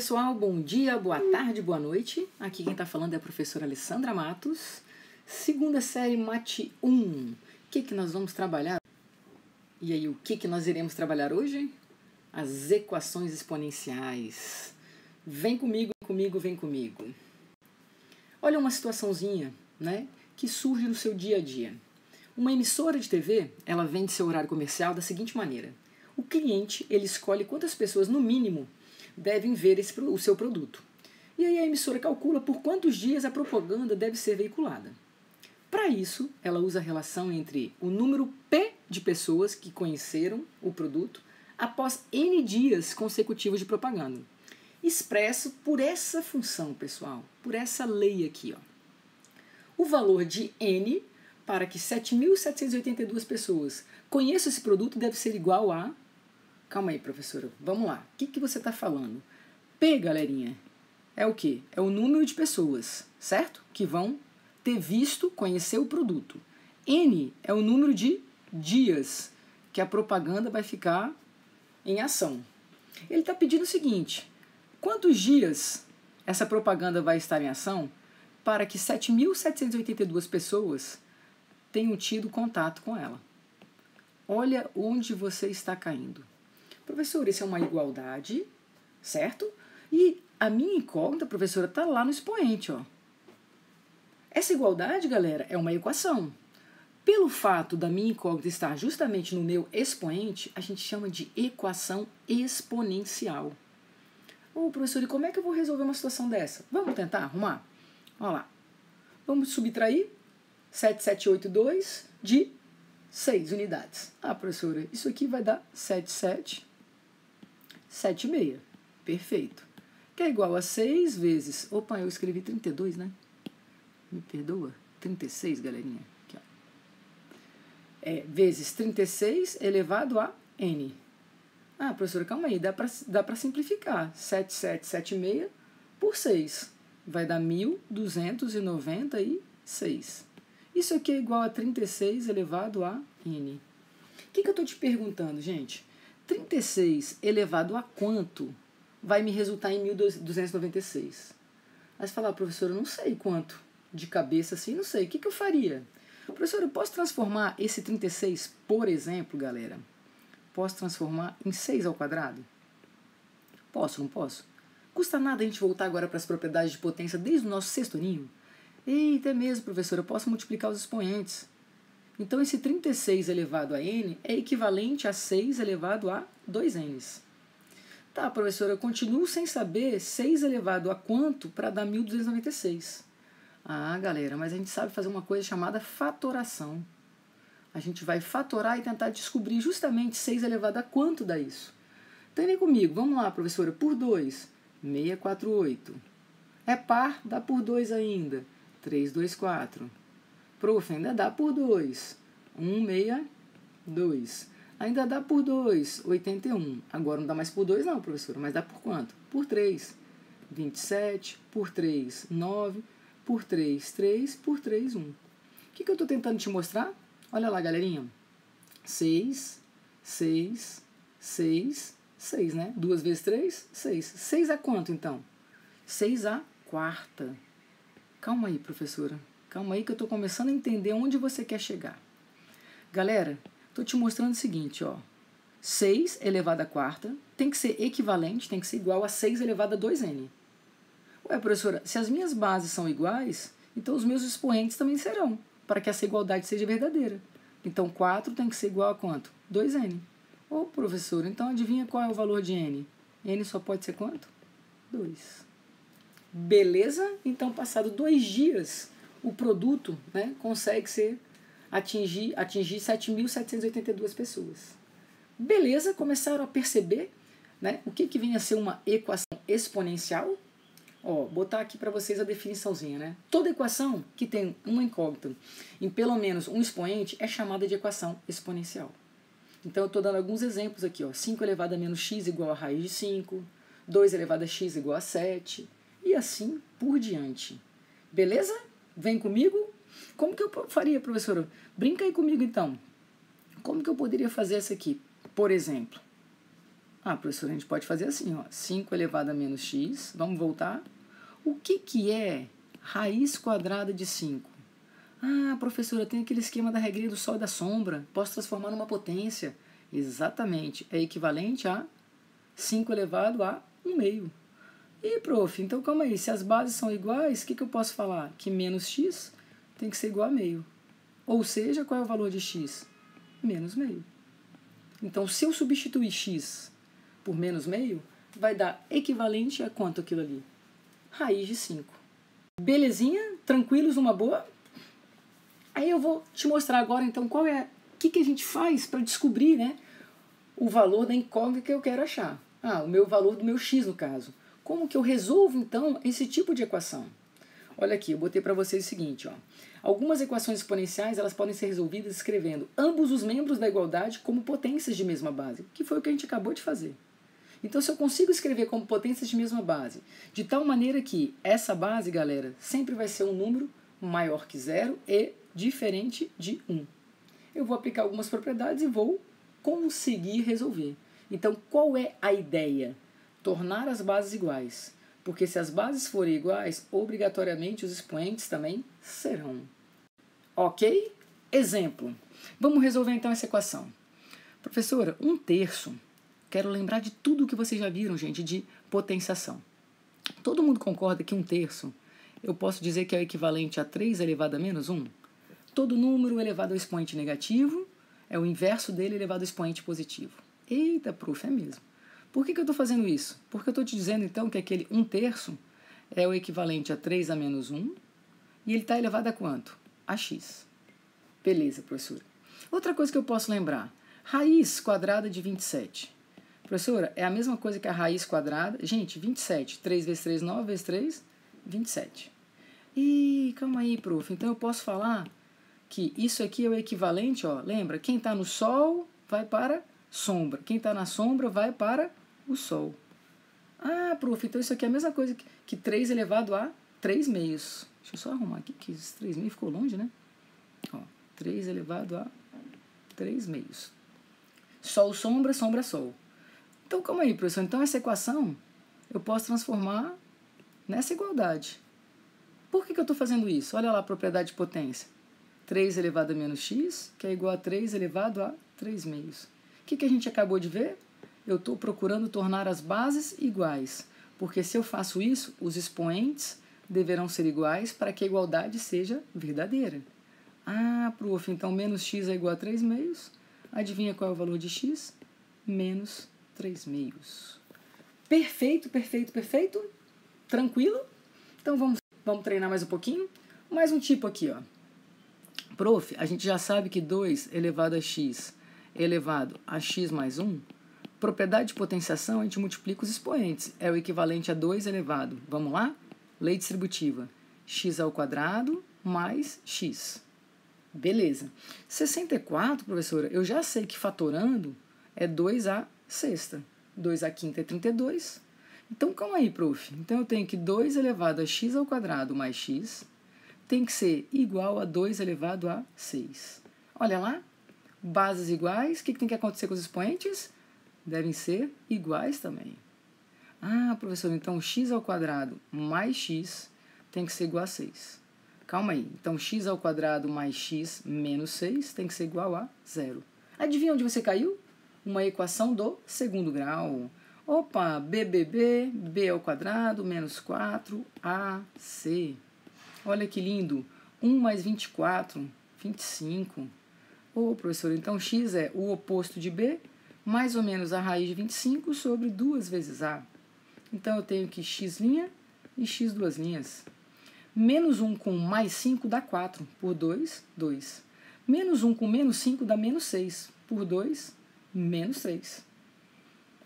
pessoal, bom dia, boa tarde, boa noite. Aqui quem está falando é a professora Alessandra Matos, segunda série Mate 1. O que nós vamos trabalhar? E aí, o que nós iremos trabalhar hoje? As equações exponenciais. Vem comigo, vem comigo. Olha uma situaçãozinha, né, que surge no seu dia a dia. Uma emissora de TV, ela vende seu horário comercial da seguinte maneira. O cliente, ele escolhe quantas pessoas, no mínimo, devem ver o seu produto. E aí a emissora calcula por quantos dias a propaganda deve ser veiculada. Para isso, ela usa a relação entre o número P de pessoas que conheceram o produto após N dias consecutivos de propaganda. Expresso por essa função, pessoal, por essa lei aqui. O valor de N para que 7.782 pessoas conheçam esse produto deve ser igual a... Calma aí, professora. Vamos lá. O que você está falando? P, galerinha, é o quê? É o número de pessoas, certo? Que vão ter visto, conhecer o produto. N é o número de dias que a propaganda vai ficar em ação. Ele está pedindo o seguinte. Quantos dias essa propaganda vai estar em ação para que 7.782 pessoas tenham tido contato com ela? Olha onde você está caindo. Professor, isso é uma igualdade, certo? E a minha incógnita, professora, está lá no expoente. Essa igualdade, galera, é uma equação. Pelo fato da minha incógnita estar justamente no meu expoente, a gente chama de equação exponencial. Ô, professor, e como é que eu vou resolver uma situação dessa? Vamos tentar arrumar? Olha lá. Vamos subtrair 7.782 de 6 unidades. Ah, professora, isso aqui vai dar 7,6. Perfeito. Que é igual a 6 vezes... Opa, eu escrevi 32, né? Me perdoa? 36, galerinha. Aqui, vezes 36 elevado a N. Ah, professora, calma aí. Dá para simplificar. 7,776 por 6. Vai dar 1.296. Isso aqui é igual a 36 elevado a N. O que eu estou te perguntando, gente? 36 elevado a quanto vai me resultar em 1.296? Aí você fala, professor, eu não sei quanto. De cabeça assim, não sei. O que eu faria? Professor, eu posso transformar esse 36, por exemplo, galera? Posso transformar em 6 ao quadrado? Posso, não posso? Custa nada a gente voltar agora para as propriedades de potência desde o nosso sexto aninho? Eita, é mesmo, professor, eu posso multiplicar os expoentes. Então, esse 36 elevado a n é equivalente a 6 elevado a 2n. Tá, professor, eu continuo sem saber 6 elevado a quanto para dar 1.296. Ah, galera, mas a gente sabe fazer uma coisa chamada fatoração. A gente vai fatorar e tentar descobrir justamente 6 elevado a quanto dá isso. Então, vem comigo, vamos lá, professora, por 2, 648. É par, dá por 2 ainda, 324. Prof, ainda dá por 2, 162. Ainda dá por 2, 81. Agora não dá mais por 2 não, professora, mas dá por quanto? Por 3, 27, por 3, 9, por 3, 3, por 3, 1. O que eu estou tentando te mostrar? Olha lá, galerinha. 6, 6, 6, 6, né? 2 vezes 3, 6. 6 a quanto, então? 6 a quarta. Calma aí, professora. Calma aí que eu estou começando a entender onde você quer chegar. Galera, estou te mostrando o seguinte, 6 elevado à quarta tem que ser equivalente, tem que ser igual a 6 elevado a 2n. Ué, professora, se as minhas bases são iguais, então os meus expoentes também serão, para que essa igualdade seja verdadeira. Então, 4 tem que ser igual a quanto? 2n. Ô, professora, então adivinha qual é o valor de n? N só pode ser quanto? 2. Beleza? Então, passado 2 dias, o produto, né, consegue atingir 7.782 pessoas. Beleza? Começaram a perceber, né, o que vem a ser uma equação exponencial? Botar aqui para vocês a definiçãozinha, né? Toda equação que tem uma incógnita em pelo menos um expoente é chamada de equação exponencial. Então, eu estou dando alguns exemplos aqui. 5 elevado a menos x igual a raiz de 5, 2 elevado a x igual a 7, e assim por diante. Beleza? Vem comigo? Como que eu faria, professora? Brinca aí comigo, então. Como que eu poderia fazer essa aqui? Por exemplo, Ah, professor, a gente pode fazer assim, ó, 5 elevado a menos x, vamos voltar. O que é raiz quadrada de 5? Ah, professora, tem aquele esquema da regrinha do sol e da sombra, posso transformar numa potência. Exatamente, é equivalente a 5 elevado a 1 meio. E, prof, então calma aí, se as bases são iguais, o que eu posso falar? Que menos x tem que ser igual a meio. Ou seja, qual é o valor de x? Menos meio. Então, se eu substituir x por menos meio, vai dar equivalente a quanto aquilo ali? Raiz de 5. Belezinha? Tranquilos, uma boa? Aí eu vou te mostrar agora, então, qual é... O que a gente faz para descobrir, né, o valor da incógnita que eu quero achar? Ah, o meu valor do meu x, no caso. Como que eu resolvo, então, esse tipo de equação? Olha aqui, eu botei para vocês o seguinte, ó. Algumas equações exponenciais elas podem ser resolvidas escrevendo ambos os membros da igualdade como potências de mesma base, que foi o que a gente acabou de fazer. Então, se eu consigo escrever como potências de mesma base, de tal maneira que essa base, galera, sempre vai ser um número maior que 0 e diferente de 1. Eu vou aplicar algumas propriedades e vou conseguir resolver. Então, qual é a ideia? Tornar as bases iguais. Porque se as bases forem iguais, obrigatoriamente os expoentes também serão. Ok? Exemplo. Vamos resolver então essa equação. Professora, 1/3. Quero lembrar de tudo que vocês já viram, gente, de potenciação. Todo mundo concorda que 1/3 eu posso dizer que é o equivalente a 3 elevado a menos 1? Todo número elevado ao expoente negativo é o inverso dele elevado ao expoente positivo. Eita, prof, é mesmo. Por que eu estou fazendo isso? Porque eu estou te dizendo, então, que aquele 1/3 é o equivalente a 3 a menos 1, e ele está elevado a quanto? A x. Beleza, professora. Outra coisa que eu posso lembrar, raiz quadrada de 27. Professora, é a mesma coisa que a raiz quadrada. Gente, 27, 3 vezes 3, 9 vezes 3, 27. Ih, calma aí, prof. Então eu posso falar que isso aqui é o equivalente, ó, lembra? Quem está no sol vai para sombra. Quem está na sombra vai para o sol. Ah, prof, então isso aqui é a mesma coisa que 3 elevado a 3 meios. Deixa eu só arrumar aqui, que esses 3 meios ficou longe, né? Ó, 3 elevado a 3 meios. Sol, sombra, sombra, sol. Então, calma aí, professor. Então, essa equação eu posso transformar nessa igualdade. Por que eu estou fazendo isso? Olha lá a propriedade de potência. 3 elevado a menos x, que é igual a 3 elevado a 3 meios. O que a gente acabou de ver? Eu estou procurando tornar as bases iguais, porque se eu faço isso, os expoentes deverão ser iguais para que a igualdade seja verdadeira. Ah, prof, então menos x é igual a 3 meios. Adivinha qual é o valor de x? Menos 3 meios. Perfeito, perfeito, perfeito. Tranquilo? Então vamos treinar mais um pouquinho. Mais um tipo aqui, ó. Prof, a gente já sabe que 2 elevado a x elevado a x mais 1, propriedade de potenciação, a gente multiplica os expoentes. É o equivalente a 2 elevado, vamos lá? Lei distributiva. X ao quadrado mais x. Beleza. 64, professora, eu já sei que fatorando é 2 à sexta. 2 à quinta é 32. Então, calma aí, prof. Então, eu tenho que 2 elevado a x ao quadrado mais x tem que ser igual a 2 elevado a 6. Olha lá. Bases iguais. O que tem que acontecer com os expoentes? Devem ser iguais também. Ah, professor, então x ao quadrado mais x tem que ser igual a 6. Calma aí. Então, x ao quadrado mais x menos 6 tem que ser igual a 0. Adivinha onde você caiu? Uma equação do segundo grau. Opa, b ao quadrado menos 4ac. Olha que lindo. 1 mais 24, 25. Ô, professor, então x é o oposto de b, mais ou menos a raiz de 25 sobre 2 vezes a. Então, eu tenho que x' e x duas linhas. Menos 1 com mais 5 dá 4. Por 2, 2. Menos 1 com menos 5 dá menos 6. Por 2, menos 3.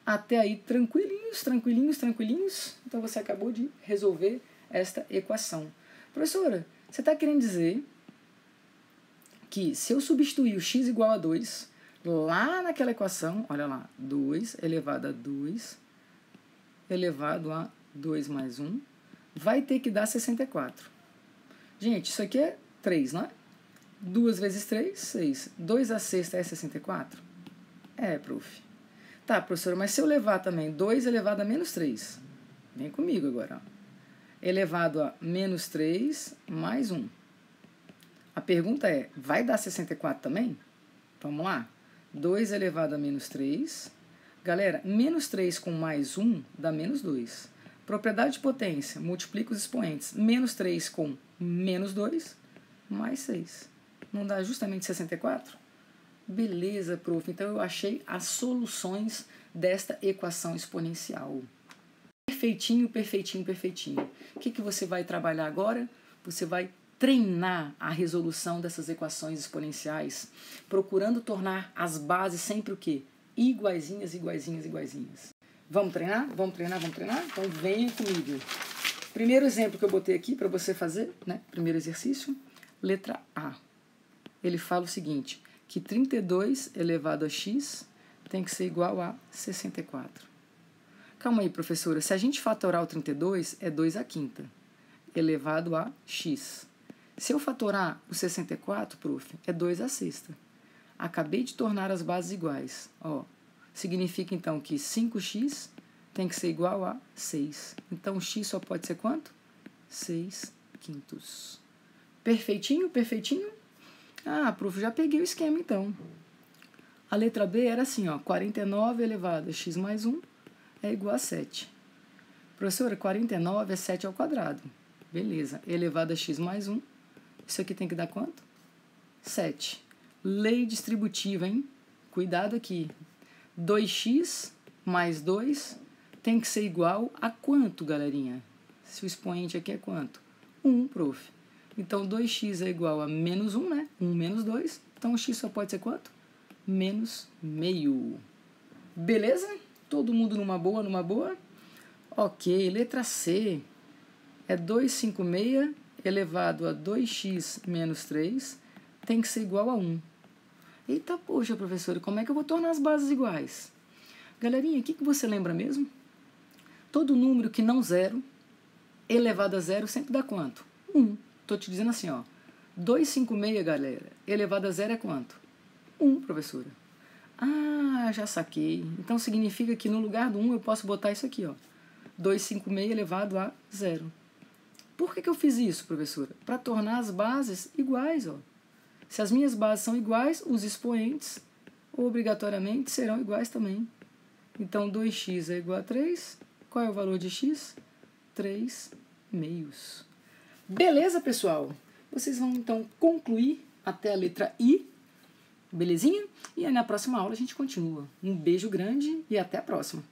Até aí, tranquilinhos, tranquilinhos, tranquilinhos. Então, você acabou de resolver esta equação. Professora, você está querendo dizer que se eu substituir o x igual a 2, lá naquela equação, olha lá, 2 elevado a 2 elevado a 2 mais 1, vai ter que dar 64. Gente, isso aqui é 3, não é? 2 vezes 3, 6. 2 à sexta é 64? É, prof. Tá, professora, mas se eu levar também 2 elevado a menos 3, vem comigo agora, ó. Elevado a menos 3 mais 1. A pergunta é, vai dar 64 também? Vamos lá. 2 elevado a menos 3. Galera, menos 3 com mais 1 dá menos 2. Propriedade de potência, multiplica os expoentes. Menos 3 com menos 2, mais 6. Não dá justamente 64? Beleza, prof. Então eu achei as soluções desta equação exponencial. Perfeitinho, perfeitinho, perfeitinho. O que você vai trabalhar agora? Você vai treinar a resolução dessas equações exponenciais, procurando tornar as bases sempre o quê? Iguaizinhas, iguaizinhas, iguaizinhas. Vamos treinar? Vamos treinar, vamos treinar? Então venha comigo. Primeiro exemplo que eu botei aqui para você fazer, né? Primeiro exercício, letra A. Ele fala o seguinte, que 32 elevado a x tem que ser igual a 64. Calma aí, professora. Se a gente fatorar o 32, é 2 à quinta, elevado a x. Se eu fatorar o 64, prof, é 2 à sexta. Acabei de tornar as bases iguais. Ó, significa, então, que 5x tem que ser igual a 6. Então, x só pode ser quanto? 6 quintos. Perfeitinho, perfeitinho? Ah, prof, já peguei o esquema, então. A letra B era assim, ó, 49 elevado a x mais 1 é igual a 7. Professora, 49 é 7 ao quadrado. Beleza. Elevado a x mais 1. Isso aqui tem que dar quanto? 7. Lei distributiva, hein? Cuidado aqui. 2x mais 2 tem que ser igual a quanto, galerinha? Se o expoente aqui é quanto? 1, prof. Então, 2x é igual a menos 1, né? 1 menos 2. Então, o x só pode ser quanto? Menos meio. Beleza? Todo mundo numa boa, numa boa? Ok, letra C. É 256 elevado a 2x menos 3 tem que ser igual a 1. Eita, poxa, professora, como é que eu vou tornar as bases iguais? Galerinha, o que você lembra mesmo? Todo número que não zero, elevado a zero, sempre dá quanto? 1. Estou te dizendo assim, ó. 256, galera, elevado a zero é quanto? 1, professora. Ah, já saquei. Então significa que no lugar do 1 eu posso botar isso aqui, ó. 256 elevado a 0. Por que eu fiz isso, professora? Para tornar as bases iguais, ó. Se as minhas bases são iguais, os expoentes obrigatoriamente serão iguais também. Então 2x é igual a 3. Qual é o valor de x? 3 meios. Beleza, pessoal? Vocês vão então concluir até a letra I. Belezinha? E aí na próxima aula a gente continua. Um beijo grande e até a próxima.